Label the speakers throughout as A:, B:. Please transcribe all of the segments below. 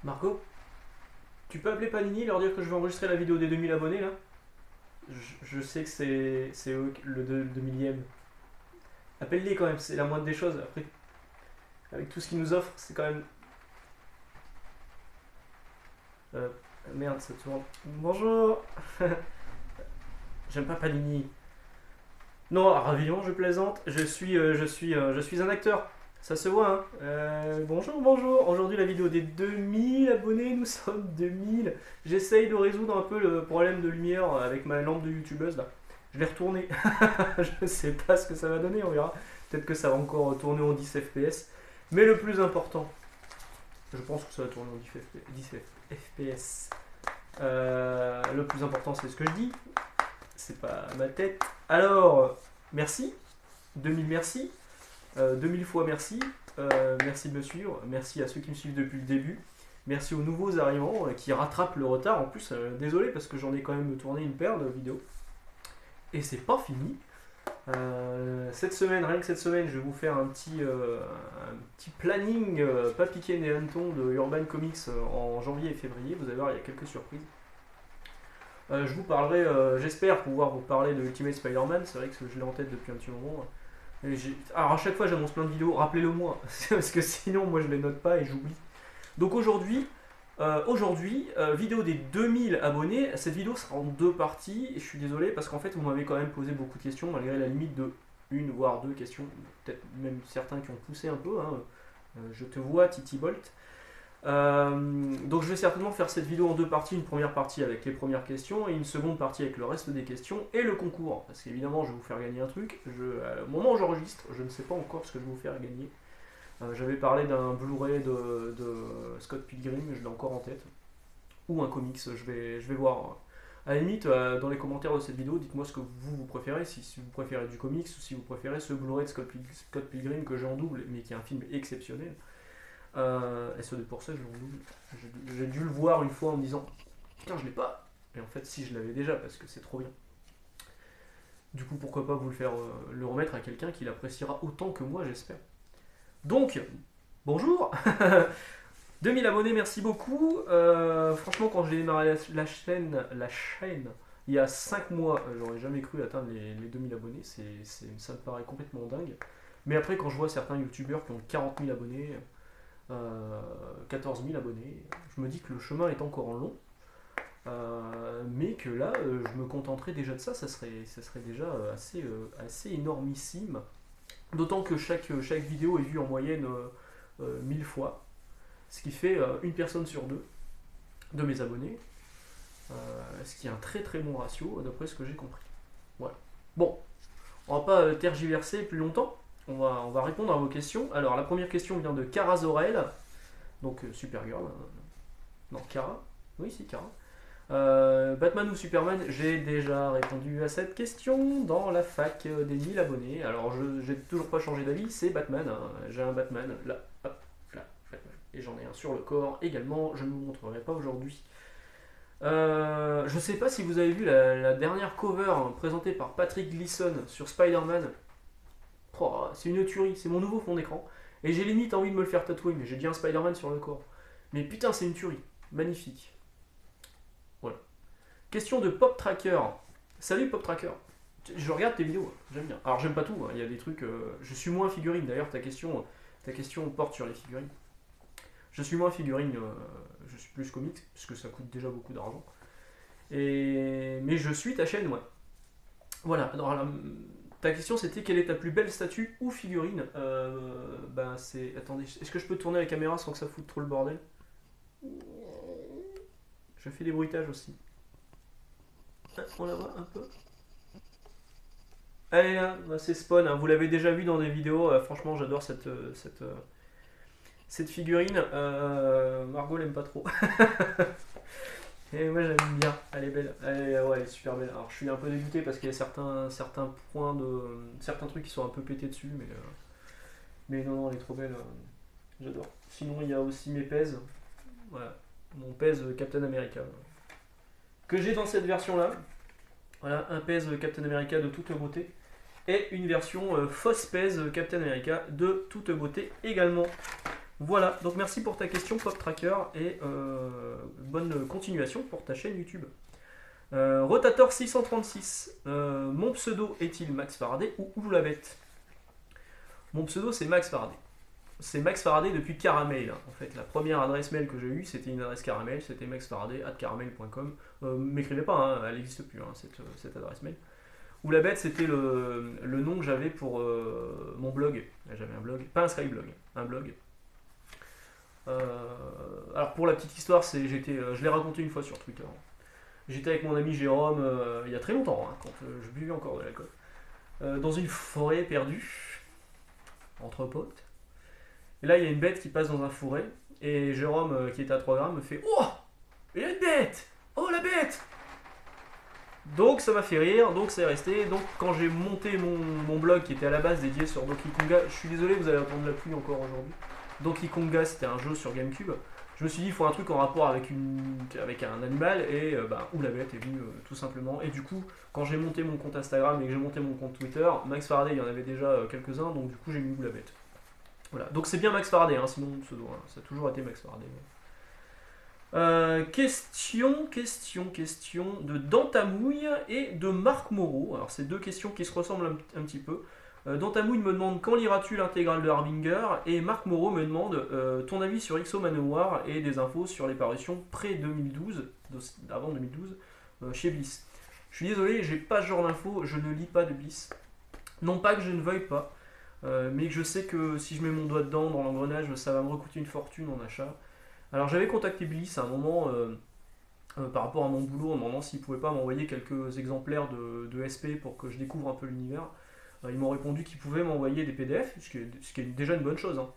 A: Margot, tu peux appeler Panini et leur dire que je vais enregistrer la vidéo des 2000 abonnés là. Je sais que c'est eux le 2000e. Appelle-les quand même, c'est la moindre des choses. Après, avec tout ce qu'ils nous offrent, c'est quand même. Euh, Merde, ça tourne. Bonjour. J'aime pas Panini. Non, ravilement, je plaisante. Je suis un acteur. Ça se voit, hein. Bonjour, bonjour. Aujourd'hui, la vidéo des 2000 abonnés. Nous sommes 2000. J'essaye de résoudre un peu le problème de lumière avec ma lampe de youtubeuse là. Je l'ai retournée. Je sais pas ce que ça va donner, on verra. Peut-être que ça va encore tourner en 10 fps. Mais le plus important, je pense que ça va tourner en 10 fps. Le plus important, c'est ce que je dis. C'est pas ma tête. Alors, merci. 2000 merci. 2000 fois merci. Merci de me suivre. Merci à ceux qui me suivent depuis le début. Merci aux nouveaux arrivants qui rattrapent le retard. En plus, désolé parce que j'en ai quand même tourné une paire de vidéos. Et c'est pas fini. Cette semaine, rien que cette semaine, je vais vous faire un petit planning pas piqué des hannetons de Urban Comics en janvier et février. Vous allez voir, il y a quelques surprises. Je vous parlerai, j'espère pouvoir vous parler de Ultimate Spider-Man. C'est vrai que je l'ai en tête depuis un petit moment. Alors à chaque fois j'annonce plein de vidéos, rappelez-le moi, parce que sinon moi je les note pas et j'oublie. Donc aujourd'hui, vidéo des 2000 abonnés. Cette vidéo sera en deux parties. Et je suis désolé parce qu'en fait vous m'avez quand même posé beaucoup de questions malgré la limite de une voire deux questions, peut-être même certains qui ont poussé un peu. Hein. Je te vois, Titi Bolt. Donc je vais certainement faire cette vidéo en deux parties, une première partie avec les premières questions et une seconde partie avec le reste des questions et le concours. Parce qu'évidemment je vais vous faire gagner un truc. Au moment où j'enregistre, je ne sais pas encore ce que je vais vous faire gagner. J'avais parlé d'un Blu-ray de Scott Pilgrim, je l'ai encore en tête. Ou un comics, je vais voir. À la limite, dans les commentaires de cette vidéo, dites-moi ce que vous préférez, si vous préférez du comics ou si vous préférez ce Blu-ray de Scott Pilgrim que j'ai en double, mais qui est un film exceptionnel. Et c'est pour ça que je l'ai en double. J'ai dû le voir une fois en me disant putain, je l'ai pas. Et en fait, si, je l'avais déjà parce que c'est trop bien. Du coup, pourquoi pas vous le faire le remettre à quelqu'un qui l'appréciera autant que moi, j'espère. Donc, bonjour. 2000 abonnés, merci beaucoup. Franchement, quand j'ai démarré la chaîne, il y a 5 mois, j'aurais jamais cru atteindre les 2000 abonnés. Ça me paraît complètement dingue. Mais après, quand je vois certains youtubeurs qui ont 40 000 abonnés, 14 000 abonnés, je me dis que le chemin est encore long. Mais que là, je me contenterais déjà de ça, ça serait déjà assez énormissime. D'autant que chaque vidéo est vue en moyenne 1000 fois, ce qui fait une personne sur deux de mes abonnés, ce qui est un très très bon ratio d'après ce que j'ai compris. Voilà. Bon, on va pas tergiverser plus longtemps, on va répondre à vos questions. Alors la première question vient de Cara Zorel, donc Supergirl, non Cara, oui c'est Cara. Batman ou Superman, j'ai déjà répondu à cette question dans la fac des 1000 abonnés. Alors j'ai toujours pas changé d'avis, c'est Batman. Hein. J'ai un Batman là, hop, là, Batman. Et j'en ai un sur le corps également, je ne vous montrerai pas aujourd'hui. Je sais pas si vous avez vu la dernière cover présentée par Patrick Gleason sur Spider-Man. Oh, c'est une tuerie, c'est mon nouveau fond d'écran. Et j'ai limite envie de me le faire tatouer, mais j'ai déjà un Spider-Man sur le corps. Mais putain, c'est une tuerie, magnifique. Voilà. Question de Pop Tracker. Salut Pop Tracker. Je regarde tes vidéos, j'aime bien. Alors j'aime pas tout, hein. Il y a des trucs. Je suis moins figurine. D'ailleurs ta question porte sur les figurines. Je suis moins figurine, je suis plus comics puisque ça coûte déjà beaucoup d'argent. Mais je suis ta chaîne, ouais. Voilà. Alors ta question c'était quelle est ta plus belle statue ou figurine. Ben c'est. Attendez, est-ce que je peux tourner la caméra sans que ça foute trop le bordel? Je fais des bruitages aussi. On la voit un peu. Allez là, c'est Spawn, hein. Vous l'avez déjà vu dans des vidéos, franchement j'adore cette figurine. Margot l'aime pas trop. Et moi j'aime bien, elle est belle, ouais, elle est super belle. Alors je suis un peu dégoûté parce qu'il y a certains points certains trucs qui sont un peu pétés dessus, mais non, elle est trop belle, j'adore. Sinon il y a aussi mes pèses, voilà, mon pèse Captain America, que j'ai dans cette version là. Voilà, un pèse Captain America de toute beauté. Et une version fausse pèse Captain America de toute beauté également. Voilà, donc merci pour ta question Pop Tracker et bonne continuation pour ta chaîne YouTube. Rotator 636, mon pseudo est-il Max Faraday ou Oulavette? Mon pseudo c'est Max Faraday. C'est Max Faraday depuis Caramel. En fait, la première adresse mail que j'ai eue, c'était une adresse Caramel, c'était maxfaraday@caramel.com. M'écrivez pas, hein, elle n'existe plus, hein, cette adresse mail. Ou la bête, c'était le nom que j'avais pour mon blog. J'avais un blog, pas un Skyblog, un blog. Alors pour la petite histoire, je l'ai raconté une fois sur Twitter. J'étais avec mon ami Jérôme il y a très longtemps, hein, quand je buvais encore de l'alcool, dans une forêt perdue, entre potes. Et là, il y a une bête qui passe dans un fourré, et Jérôme, qui était à 3 grammes, me fait « Oh, il y a une bête! Oh, la bête !» Donc ça m'a fait rire, donc c'est resté. Donc quand j'ai monté mon blog qui était à la base dédié sur Donkey Konga, je suis désolé, vous allez entendre la pluie encore aujourd'hui. Donkey Konga, c'était un jeu sur GameCube. Je me suis dit, il faut un truc en rapport avec un animal, et où la bête est venue tout simplement. Et du coup, quand j'ai monté mon compte Instagram et que j'ai monté mon compte Twitter, Max Faraday, il y en avait déjà quelques-uns, donc du coup j'ai mis où la bête. Voilà, donc c'est bien Max Faraday, hein, sinon mon pseudo, hein. Ça a toujours été Max Faraday. Question de Dantamouille et de Marc Moreau. Alors, c'est deux questions qui se ressemblent un petit peu. Dantamouille me demande quand liras-tu l'intégrale de Harbinger, et Marc Moreau me demande ton avis sur XO Manowar et des infos sur les parutions pré-2012, avant 2012, chez Bliss. Je suis désolé, j'ai pas ce genre d'infos, je ne lis pas de Bliss. Non pas que je ne veuille pas, mais que je sais que si je mets mon doigt dedans dans l'engrenage, ça va me recoûter une fortune en achat. Alors j'avais contacté Bliss à un moment par rapport à mon boulot en demandant s'ils ne pouvaient pas m'envoyer quelques exemplaires de SP pour que je découvre un peu l'univers. Ils m'ont répondu qu'ils pouvaient m'envoyer des PDF, ce qui est déjà une bonne chose, hein.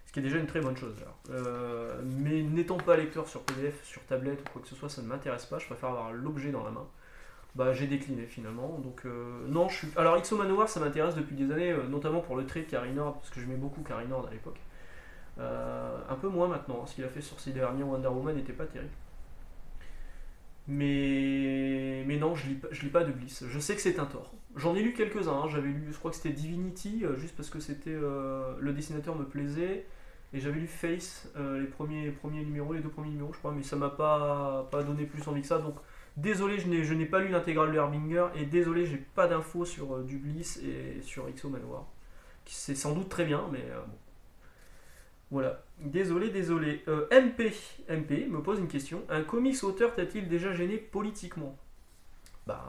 A: Ce qui est déjà une très bonne chose. Mais n'étant pas lecteur sur PDF, sur tablette ou quoi que ce soit, ça ne m'intéresse pas, je préfère avoir l'objet dans la main. Bah, j'ai décliné finalement. Donc non, alors XO Manowar ça m'intéresse depuis des années, notamment pour le trait de Carrie Nord, parce que j'aimais beaucoup Carrie Nord à l'époque. Un peu moins maintenant, ce qu'il a fait sur ses derniers Wonder Woman n'était pas terrible. Mais non, je lis pas de Bliss. Je sais que c'est un tort. J'en ai lu quelques-uns, hein. J'avais lu, je crois que c'était Divinity, juste parce que c'était le dessinateur me plaisait. Et j'avais lu Face, les premiers numéros, les deux premiers numéros, je crois, mais ça m'a pas donné plus envie que ça. Donc désolé, je n'ai pas lu l'intégrale de Harbinger, et désolé, j'ai pas d'infos sur du Bliss et sur XO Manowar. C'est sans doute très bien, mais bon. Voilà, désolé. MP me pose une question. Un comics auteur t'a-t-il déjà gêné politiquement? Ben,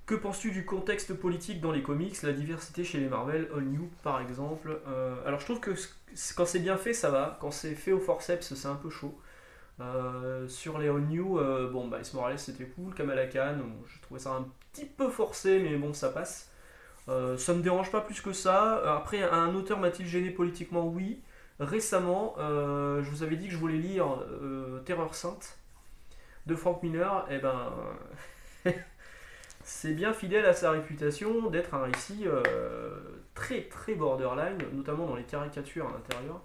A: que penses-tu du contexte politique dans les comics, la diversité chez les Marvel, All New par exemple? Alors je trouve que quand c'est bien fait, ça va. Quand c'est fait au forceps, c'est un peu chaud. Sur les All New, bon, Miles Morales c'était cool, Kamala Khan, je trouvais ça un petit peu forcé, mais bon, ça passe. Ça me dérange pas plus que ça. Après, un auteur m'a-t-il gêné politiquement? Oui. Récemment, je vous avais dit que je voulais lire Terreur Sainte de Frank Miller. Et ben, c'est bien fidèle à sa réputation d'être un récit très très borderline, notamment dans les caricatures à l'intérieur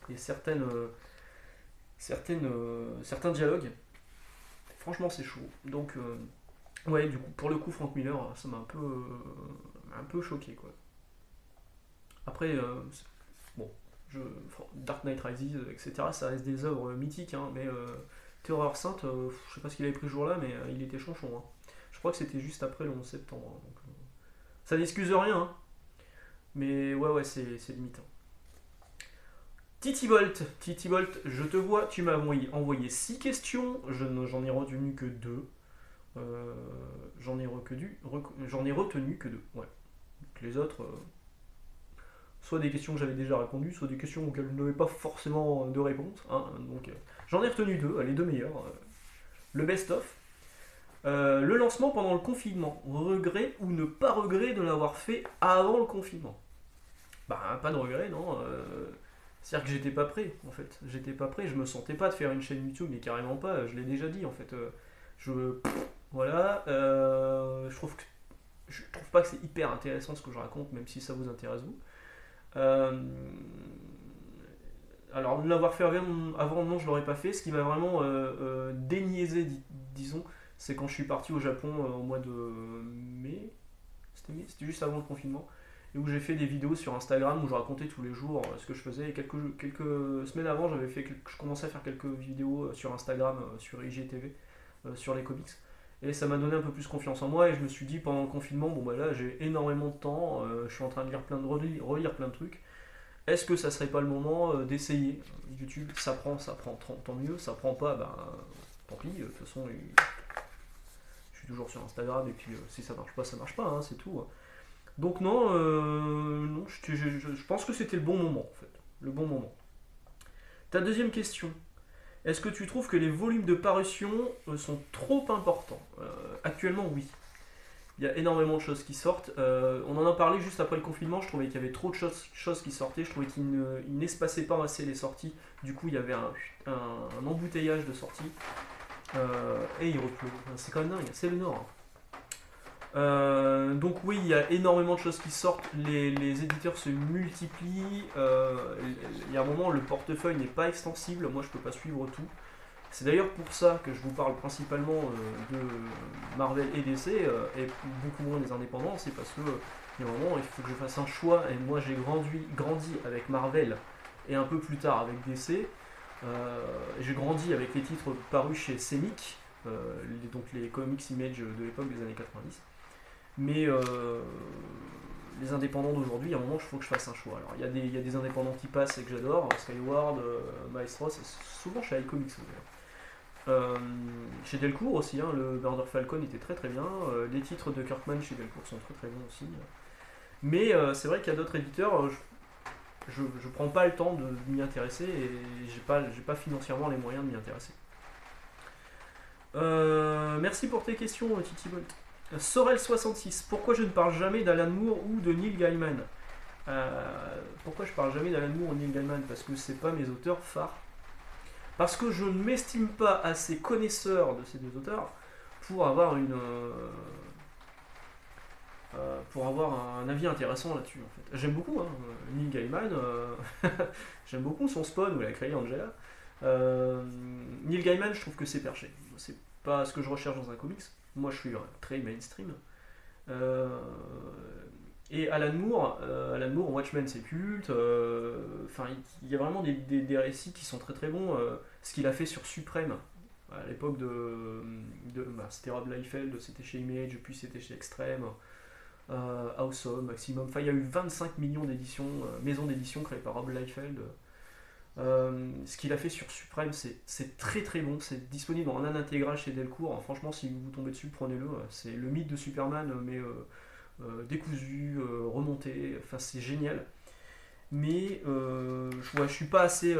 A: et certains dialogues. Franchement, c'est chaud. Donc, ouais, du coup, pour le coup, Frank Miller, ça m'a un peu choqué, quoi. Après, bon, Dark Knight Rises, etc., ça reste des œuvres mythiques, hein, mais Terreur Sainte, je sais pas ce qu'il avait pris ce jour-là, mais il était chonchon, hein. Je crois que c'était juste après le 11 septembre, hein, donc, ça n'excuse rien, hein, mais ouais, c'est limitant. Titi Bolt, je te vois, tu m'as envoyé 6 questions, j'en ai retenu que 2. J'en ai retenu que 2. Ouais. Donc les autres, soit des questions que j'avais déjà répondu, soit des questions auxquelles je n'avais pas forcément de réponse, hein. Donc j'en ai retenu 2, les 2 meilleurs. Le best-of. Le lancement pendant le confinement. Regret ou ne pas regret de l'avoir fait avant le confinement? Bah, pas de regret, non. C'est-à-dire que j'étais pas prêt, en fait. J'étais pas prêt, je me sentais pas de faire une chaîne YouTube, mais carrément pas, je l'ai déjà dit, en fait. Voilà, je trouve pas que c'est hyper intéressant ce que je raconte, même si ça vous intéresse vous. Alors de l'avoir fait avant, non, je l'aurais pas fait. Ce qui m'a vraiment déniaisé, disons, c'est quand je suis parti au Japon au mois de mai. C'était juste avant le confinement. et où j'ai fait des vidéos sur Instagram où je racontais tous les jours ce que je faisais. Et quelques semaines avant, je commençais à faire quelques vidéos sur Instagram, sur IGTV, sur les comics. Et ça m'a donné un peu plus confiance en moi et je me suis dit pendant le confinement, bon bah là j'ai énormément de temps, je suis en train de relire plein de trucs. Est-ce que ça serait pas le moment d'essayer YouTube? Ça prend, tant mieux. Ça prend pas, ben tant pis. De toute façon, je suis toujours sur Instagram et puis si ça marche pas, hein, c'est tout. Donc non, non je pense que c'était le bon moment en fait. Le bon moment. Ta deuxième question. Est-ce que tu trouves que les volumes de parution sont trop importants? Actuellement, oui. Il y a énormément de choses qui sortent. On en a parlé juste après le confinement. Je trouvais qu'il y avait trop de choses qui sortaient. Je trouvais qu'ils n'espaçaient pas assez les sorties. Du coup, il y avait un embouteillage de sorties. Et il repleut. C'est quand même dingue. C'est le Nord. Donc oui, il y a énormément de choses qui sortent. Les éditeurs se multiplient. Il y a un moment, le portefeuille n'est pas extensible. Moi, je peux pas suivre tout. C'est d'ailleurs pour ça que je vous parle principalement de Marvel et DC et beaucoup moins des indépendants. C'est parce que il y a un moment, il faut que je fasse un choix. Et moi, j'ai grandi avec Marvel et un peu plus tard avec DC. J'ai grandi avec les titres parus chez Semic, donc les comics Image de l'époque des années 90. Mais les indépendants d'aujourd'hui, à un moment, il faut que je fasse un choix. Alors, il y a des indépendants qui passent et que j'adore, Skyward, Maestro, c'est souvent chez iComics. Chez Delcourt aussi, hein, le Murder Falcon était très très bien. Les titres de Kirkman chez Delcourt sont très très bons aussi. Mais c'est vrai qu'il y a d'autres éditeurs, je prends pas le temps de m'y intéresser et j'ai pas financièrement les moyens de m'y intéresser. Merci pour tes questions, Titi Bolt. Sorel66, pourquoi je ne parle jamais d'Alan Moore ou de Neil Gaiman? Pourquoi je parle jamais d'Alan Moore ou Neil Gaiman? Parce que c'est pas mes auteurs phares. Parce que je ne m'estime pas assez connaisseur de ces deux auteurs pour avoir un avis intéressant là-dessus. En fait. J'aime beaucoup Neil Gaiman, j'aime beaucoup son Spawn où il a créé Angela. Neil Gaiman, je trouve que c'est perché. C'est pas ce que je recherche dans un comics. Moi, je suis très mainstream. Et Alan Moore, Watchmen, c'est culte. Enfin, il y a vraiment des récits qui sont très très bons. Ce qu'il a fait sur Suprême, à l'époque c'était Rob Liefeld, c'était chez Image, puis c'était chez Extreme, Awesome, Maximum. Enfin, il y a eu 25 millions d'éditions, maisons d'édition créées par Rob Liefeld. Ce qu'il a fait sur Suprême, c'est très très bon. C'est disponible en un intégral chez Delcourt. Franchement, si vous tombez dessus, prenez-le. C'est le mythe de Superman, mais décousu, remonté. Enfin, c'est génial. Mais je suis pas assez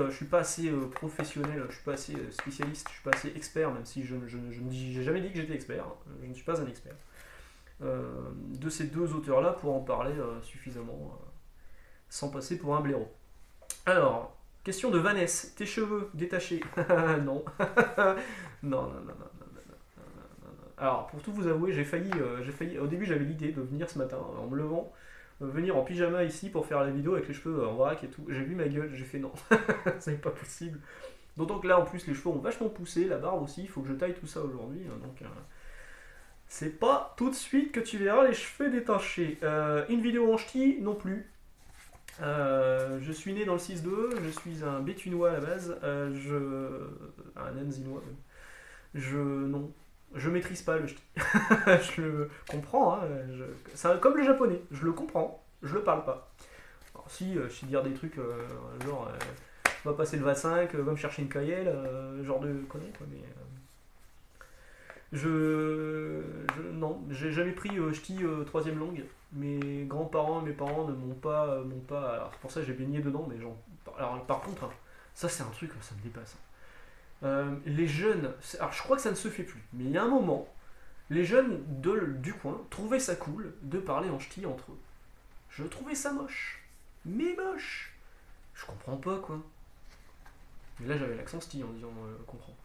A: professionnel, je suis pas assez spécialiste, je suis pas assez expert, même si j'ai jamais dit que j'étais expert. Je ne suis pas un expert. De ces deux auteurs-là pour en parler suffisamment, sans passer pour un blaireau. Alors. Question de Vanessa, tes cheveux détachés? Non. Non. Alors, pour tout vous avouer, j'ai failli. Au début, j'avais l'idée de venir ce matin, en me levant, venir en pyjama ici pour faire la vidéo avec les cheveux en vrac et tout. J'ai vu ma gueule, j'ai fait non, c'est pas possible. D'autant que là, en plus, les cheveux ont vachement poussé, la barbe aussi, il faut que je taille tout ça aujourd'hui. Donc, c'est pas tout de suite que tu verras les cheveux détachés. Une vidéo en ch'ti, non plus. Je suis né dans le 6-2, je suis un Béthunois à la base, un Enzinois même. Je maîtrise pas le ch'ti. Je le comprends, hein, c'est comme le japonais, je le comprends, je le parle pas. Alors si, je sais dire des trucs genre, va passer le Va5, va me chercher une caillelle, genre de conneries quoi, mais... non, j'ai jamais pris ch'ti troisième langue. Mes grands-parents et mes parents ne m'ont pas, alors c'est pour ça que j'ai baigné dedans, mais genre, alors par contre, ça c'est un truc, ça me dépasse. Les jeunes, alors je crois que ça ne se fait plus, mais il y a un moment, les jeunes du coin trouvaient ça cool de parler en ch'ti entre eux. Je trouvais ça moche, mais moche. Je comprends pas quoi. Mais là j'avais l'accent ch'ti en disant je comprends pas.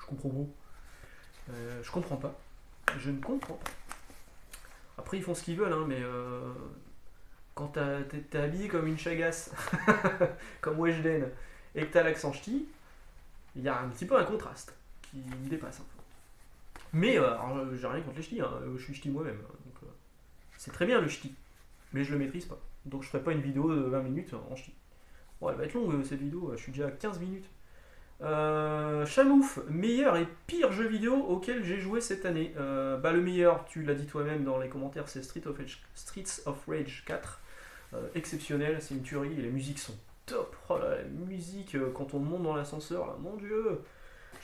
A: Je comprends pas. Je ne comprends pas. Après, ils font ce qu'ils veulent, hein, mais quand t'es habillé comme une chagasse, comme Weshden, et que t'as l'accent ch'ti, il y a un petit peu un contraste qui me dépasse un peu. Mais j'ai rien contre les ch'tis, hein, je suis ch'ti moi-même. Donc, c'est très bien le ch'ti, mais je le maîtrise pas. Donc je ferai pas une vidéo de 20 minutes en ch'ti. Bon, elle va être longue cette vidéo, je suis déjà à 15 minutes. Chamouf, meilleur et pire jeu vidéo auquel j'ai joué cette année. Bah, le meilleur, tu l'as dit toi-même dans les commentaires, c'est Streets of Rage 4. Exceptionnel, c'est une tuerie et les musiques sont top. Oh là, la musique, quand on monte dans l'ascenseur, là, mon dieu,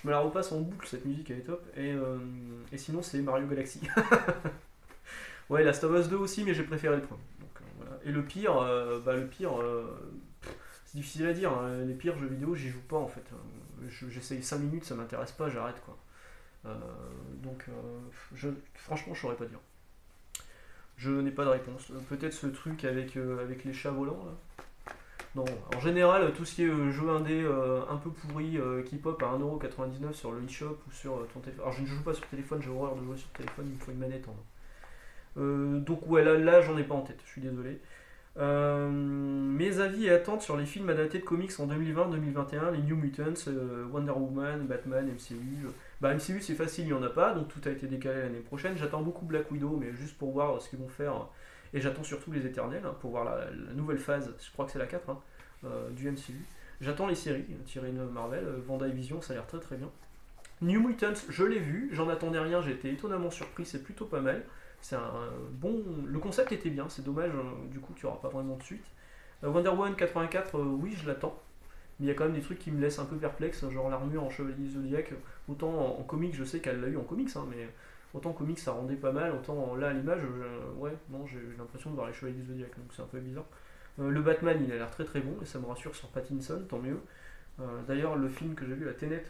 A: je me la repasse en boucle, cette musique elle est top. Et sinon, c'est Mario Galaxy. Ouais, Last of Us 2 aussi, mais j'ai préféré le premier. Donc, voilà. Et le pire, c'est difficile à dire. Hein. Les pires jeux vidéo, j'y joue pas en fait. J'essaye 5 minutes, ça m'intéresse pas, j'arrête quoi. Donc, franchement, je saurais pas dire. Je n'ai pas de réponse. Peut-être ce truc avec les chats volants là. Non, en général, tout ce qui est jeu indé un peu pourri qui pop à 1,99€ sur le eShop ou sur ton téléphone. Alors je ne joue pas sur téléphone, j'ai horreur de jouer sur téléphone, il me faut une manette en main. Donc ouais, là j'en ai pas en tête, je suis désolé. Mes avis et attentes sur les films adaptés de comics en 2020-2021, les New Mutants, Wonder Woman, Batman, MCU. Bah MCU c'est facile, il n'y en a pas, donc tout a été décalé l'année prochaine. J'attends beaucoup Black Widow, mais juste pour voir ce qu'ils vont faire. Et j'attends surtout les Éternels, hein, pour voir la nouvelle phase, je crois que c'est la 4, hein, du MCU. J'attends les séries tirées de Marvel, Vision, ça a l'air très très bien. New Mutants, je l'ai vu, j'en attendais rien, j'ai été étonnamment surpris, c'est plutôt pas mal. C'est un bon. Le concept était bien, c'est dommage du coup qu'il n'y aura pas vraiment de suite. Wonder Woman 84, oui, je l'attends. Mais il y a quand même des trucs qui me laissent un peu perplexe, genre l'armure en Chevalier Zodiac. Autant en comics, je sais qu'elle l'a eu en comics, hein, mais autant en comics ça rendait pas mal, autant là à l'image, ouais, non, j'ai l'impression de voir les Chevaliers Zodiac, donc c'est un peu bizarre. Le Batman, il a l'air très très bon, et ça me rassure sur Pattinson, tant mieux. D'ailleurs, le film que j'ai vu, la Tenet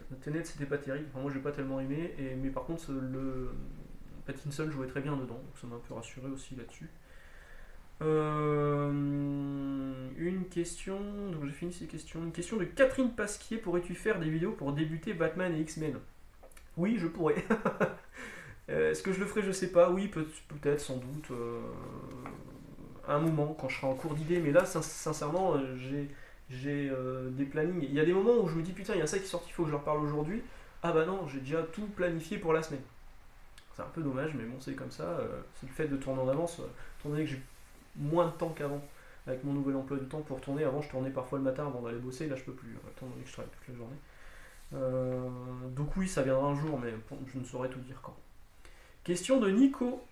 A: c'était pas terrible, enfin, moi j'ai pas tellement aimé, mais par contre, le Pattinson jouait très bien dedans, donc ça m'a un peu rassuré aussi là-dessus. Une question, donc j'ai fini ces questions. Une question de Catherine Pasquier, pourrais-tu faire des vidéos pour débuter Batman et X-Men? Oui, je pourrais. Est-ce que je le ferai? Je sais pas. Oui, peut-être, sans doute. À un moment, quand je serai en cours d'idées, mais là, sincèrement, j'ai des plannings. Il y a des moments où je me dis, putain, il y a ça qui est sorti, il faut que je leur parle aujourd'hui. Ah bah non, j'ai déjà tout planifié pour la semaine. C'est un peu dommage, mais bon, c'est comme ça. C'est le fait de tourner en avance, étant donné que j'ai moins de temps qu'avant avec mon nouvel emploi du temps pour tourner. Avant, je tournais parfois le matin avant d'aller bosser, là, je peux plus, étant donné que je travaille toute la journée. Donc, oui, ça viendra un jour, mais je ne saurais tout dire quand. Question de Nico.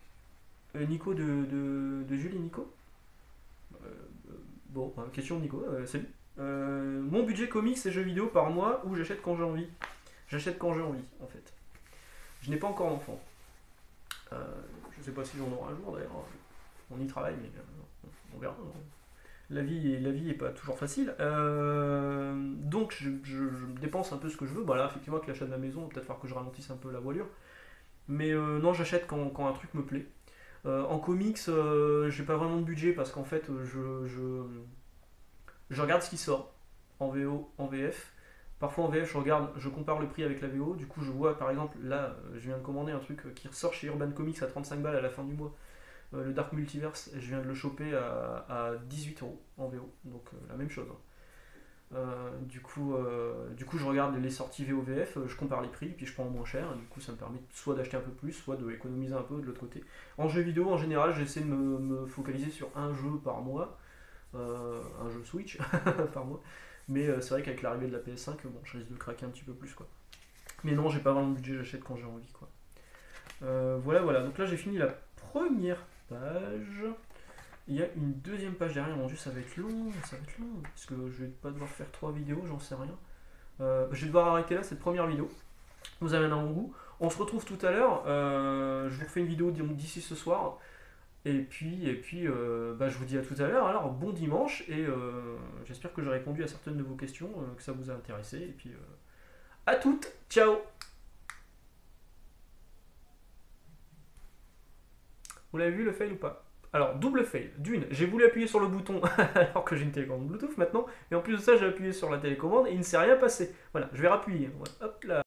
A: Nico de Julie Nico. Bon, question de Nico, salut. Mon budget comics et jeux vidéo par mois ou j'achète quand j'ai envie. J'achète quand j'ai envie, en fait. Je n'ai pas encore d'enfant. Je ne sais pas si j'en aurai un jour d'ailleurs. On y travaille, mais on verra. La vie est pas toujours facile. Donc je dépense un peu ce que je veux. Bah là, effectivement, avec l'achat de la maison, peut-être falloir que je ralentisse un peu la voilure. Mais non, j'achète quand un truc me plaît. En comics, j'ai pas vraiment de budget parce qu'en fait, je regarde ce qui sort en VO, en VF. Parfois en VF, je compare le prix avec la VO. Du coup, je vois par exemple, là, je viens de commander un truc qui ressort chez Urban Comics à 35 balles à la fin du mois. Le Dark Multiverse, je viens de le choper à 18€ en VO. Donc la même chose. Du coup, je regarde les sorties VO-VF, je compare les prix, puis je prends moins cher. Du coup, ça me permet soit d'acheter un peu plus, soit d'économiser un peu de l'autre côté. En jeu vidéo, en général, j'essaie de me focaliser sur un jeu par mois. Un jeu Switch par mois. Mais c'est vrai qu'avec l'arrivée de la PS5, bon, je risque de craquer un petit peu plus, quoi. Mais non, j'ai pas vraiment de budget, j'achète quand j'ai envie, quoi. Voilà. Donc là, j'ai fini la première page. Il y a une deuxième page derrière. Mon dieu, ça va être long. Parce que je vais pas devoir faire 3 vidéos, j'en sais rien. Je vais devoir arrêter là cette première vidéo. Vous avez un bon goût. On se retrouve tout à l'heure. Je vous refais une vidéo d'ici ce soir. Et puis je vous dis à tout à l'heure. Alors, bon dimanche. Et j'espère que j'ai répondu à certaines de vos questions, que ça vous a intéressé. Et puis, à toutes. Ciao. Vous l'avez vu le fail ou pas? Alors, double fail. D'une, j'ai voulu appuyer sur le bouton alors que j'ai une télécommande Bluetooth maintenant. Et en plus de ça, j'ai appuyé sur la télécommande et il ne s'est rien passé. Voilà, je vais rappuyer. Voilà, hop là.